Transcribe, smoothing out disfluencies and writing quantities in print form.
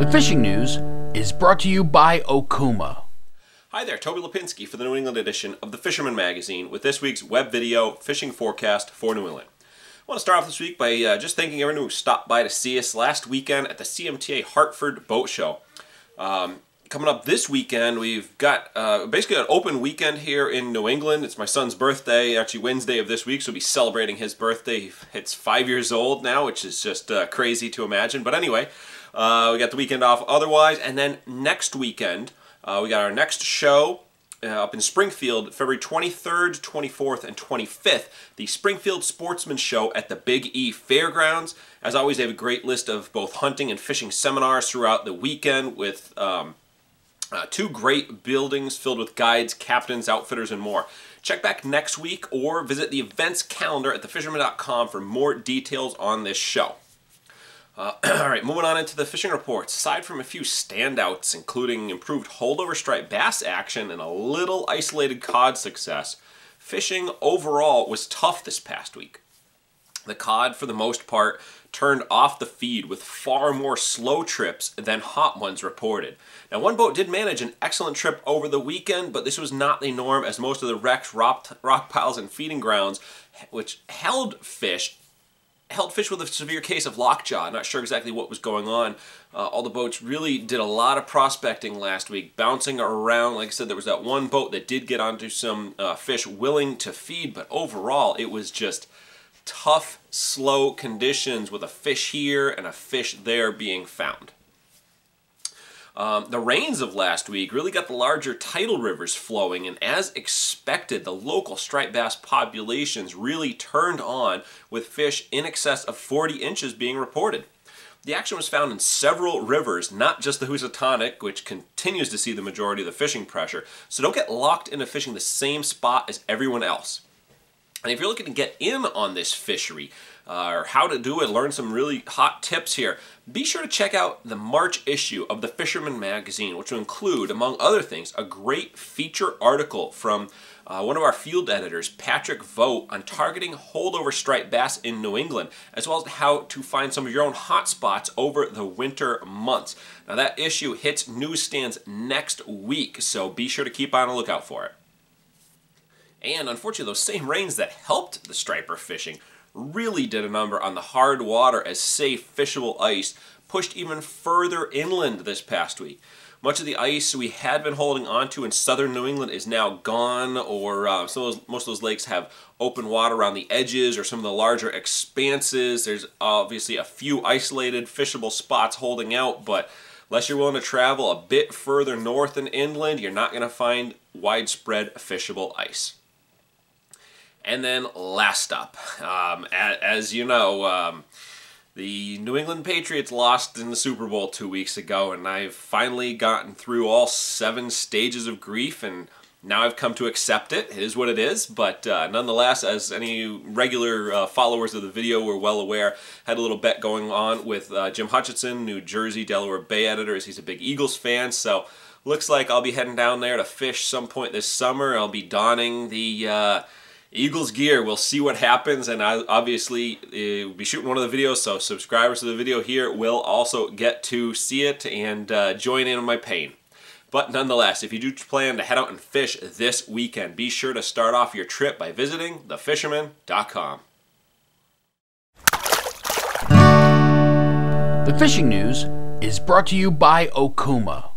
The fishing news is brought to you by Okuma. Hi there, Toby Lapinski for the New England edition of the Fisherman magazine with this week's web video fishing forecast for New England. I want to start off this week by just thanking everyone who stopped by to see us last weekend at the CMTA Hartford Boat Show. Coming up this weekend, we've got basically an open weekend here in New England. It's my son's birthday, actually Wednesday of this week, so we'll be celebrating his birthday. He hits 5 years old now, which is just crazy to imagine. But anyway, we got the weekend off otherwise, and then next weekend, we got our next show up in Springfield, February 23rd, 24th, and 25th, the Springfield Sportsmen show at the Big-E Fairgrounds. As always, they have a great list of both hunting and fishing seminars throughout the weekend with two great buildings filled with guides, captains, outfitters, and more. Check back next week or visit the events calendar at thefisherman.com for more details on this show. Alright, moving on into the fishing reports. Aside from a few standouts, including improved holdover striped bass action and a little isolated cod success, fishing overall was tough this past week. The cod, for the most part, turned off the feed with far more slow trips than hot ones reported. Now, one boat did manage an excellent trip over the weekend, but this was not the norm, as most of the wrecks, rock piles, and feeding grounds, which held fish with a severe case of lockjaw. Not sure exactly what was going on. All the boats really did a lot of prospecting last week, bouncing around. Like I said, there was that one boat that did get onto some fish willing to feed, but overall it was just tough, slow conditions with a fish here and a fish there being found. The rains of last week really got the larger tidal rivers flowing, and as expected, the local striped bass populations really turned on, with fish in excess of 40 inches being reported. The action was found in several rivers, not just the Housatonic, which continues to see the majority of the fishing pressure, so don't get locked into fishing the same spot as everyone else. And if you're looking to get in on this fishery, or how to do it, learn some really hot tips here, be sure to check out the March issue of the Fisherman magazine, which will include, among other things, a great feature article from one of our field editors, Patrick Vogt, on targeting holdover striped bass in New England, as well as how to find some of your own hot spots over the winter months. Now, that issue hits newsstands next week, so be sure to keep on the lookout for it. And unfortunately, those same rains that helped the striper fishing really did a number on the hard water, as safe, fishable ice pushed even further inland this past week. Much of the ice we had been holding onto in southern New England is now gone, or most of those lakes have open water around the edges or some of the larger expanses. There's obviously a few isolated fishable spots holding out, but unless you're willing to travel a bit further north and inland, you're not going to find widespread fishable ice. And then last up, as you know, the New England Patriots lost in the Super Bowl 2 weeks ago, and I've finally gotten through all 7 stages of grief, and now I've come to accept it. It is what it is, but nonetheless, as any regular followers of the video were well aware, had a little bet going on with Jim Hutchinson, New Jersey, Delaware Bay editor, as he's a big Eagles fan, so looks like I'll be heading down there to fish some point this summer. I'll be donning the Eagles gear. We'll see what happens, and I obviously will be shooting one of the videos, so subscribers to the video here will also get to see it and join in on my pain. But nonetheless, if you do plan to head out and fish this weekend, be sure to start off your trip by visiting thefisherman.com. The fishing news is brought to you by Okuma.